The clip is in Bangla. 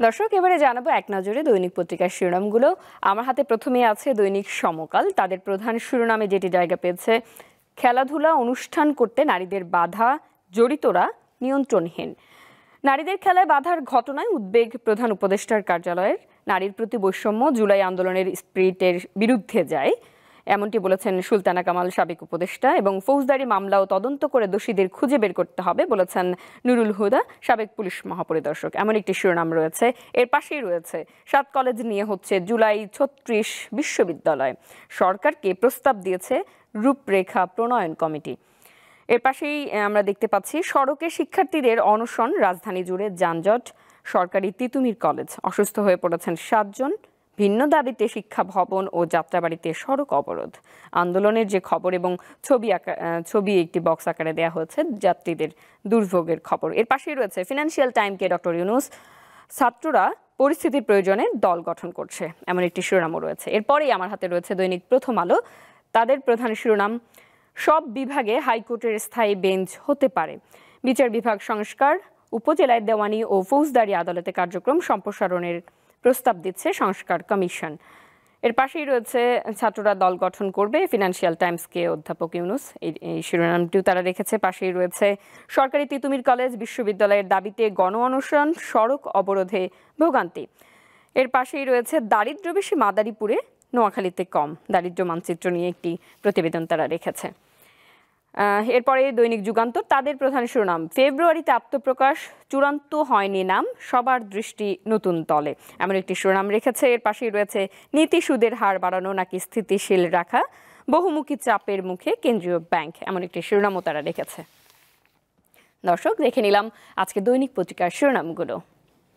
দর্শক, এবারে জানাবো এক নজরে দৈনিক পত্রিকার শিরোনামগুলো। আমার হাতে প্রথমে আছে দৈনিক সমকাল। তাদের প্রধান শিরোনামে যেটি জায়গা পেয়েছে, খেলাধুলা অনুষ্ঠান করতে নারীদের বাধা, জড়িতরা নিয়ন্ত্রণহীন। নারীদের খেলায় বাধার ঘটনায় উদ্বেগ প্রধান উপদেষ্টার কার্যালয়ের। নারীর প্রতি বৈষম্য জুলাই আন্দোলনের স্পিরিটের বিরুদ্ধে যায়, এমনটি বলেছেন সুলতানা কামাল সাবেক উপদেষ্টা। এবং ফৌজদারি মামলাও তদন্ত করে দোষীদের খুঁজে বের করতে হবে বলেছেন নুরুল হুদা সাবেক পুলিশ মহাপরিদর্শক। এমন একটি শিরোনাম রয়েছে। এর পাশেই রয়েছে 7 কলেজ নিয়ে হচ্ছে জুলাই 36 বিশ্ববিদ্যালয়, সরকারকে প্রস্তাব দিয়েছে রূপরেখা প্রণয়ন কমিটি। এর পাশেই আমরা দেখতে পাচ্ছি সড়কে শিক্ষার্থীদের অনশন, রাজধানী জুড়ে যানজট। সরকারি তিতুমির কলেজ, অসুস্থ হয়ে পড়েছেন 7 জন। ভিন্ন দাবিতে শিক্ষা ভবন ও যাত্রাবাড়িতে সড়ক অবরোধ। আন্দোলনের যে খবর এবং ছবি একটি বক্স আকারে দেওয়া হয়েছে যাত্রীদের দুর্ভোগের খবর। এর পাশেই রয়েছে ফিনান্সিয়াল টাইমকে ডক্টর ইউনূস, ছাত্ররা পরিস্থিতির প্রয়োজনে দল গঠন করছে, এমন একটি শিরোনামও রয়েছে। এরপরেই আমার হাতে রয়েছে দৈনিক প্রথম আলো। তাদের প্রধান শিরোনাম, সব বিভাগে হাইকোর্টের স্থায়ী বেঞ্চ হতে পারে। বিচার বিভাগ সংস্কার, উপজেলায় দেওয়ানি ও ফৌজদারি আদালতে কার্যক্রম সম্প্রসারণের প্রস্তাব দিচ্ছে সংস্কার কমিশন। এর পাশেই রয়েছে ছাত্ররা দল গঠন করবে, ফিনান্সিয়াল টাইমসকে অধ্যাপক ইউনূস, এই শিরোনামটিও তারা রেখেছে। পাশেই রয়েছে সরকারি তিতুমির কলেজ বিশ্ববিদ্যালয়ের দাবিতে গণ অনশন, সড়ক অবরোধে ভোগান্তি। এর পাশেই রয়েছে দারিদ্র্য বেশি মাদারীপুরে, নোয়াখালীতে কম। দারিদ্র্য মানচিত্র নিয়ে একটি প্রতিবেদন তারা রেখেছে। এরপরে দৈনিক যুগান্তর, তাদের প্রধান শিরোনাম, ফেব্রুয়ারিতে আত্মপ্রকাশ, চূড়ান্ত হয়নি নাম, সবার দৃষ্টি নতুন তলে, এমন একটি শিরোনাম রেখেছে। এর পাশেই রয়েছে নীতি সুদের হার বাড়ানো নাকি স্থিতিশীল রাখা, বহুমুখী চাপের মুখে কেন্দ্রীয় ব্যাংক, এমন একটি শিরোনামও তারা রেখেছে। দর্শক, দেখে নিলাম আজকে দৈনিক পত্রিকার শিরোনামগুলো।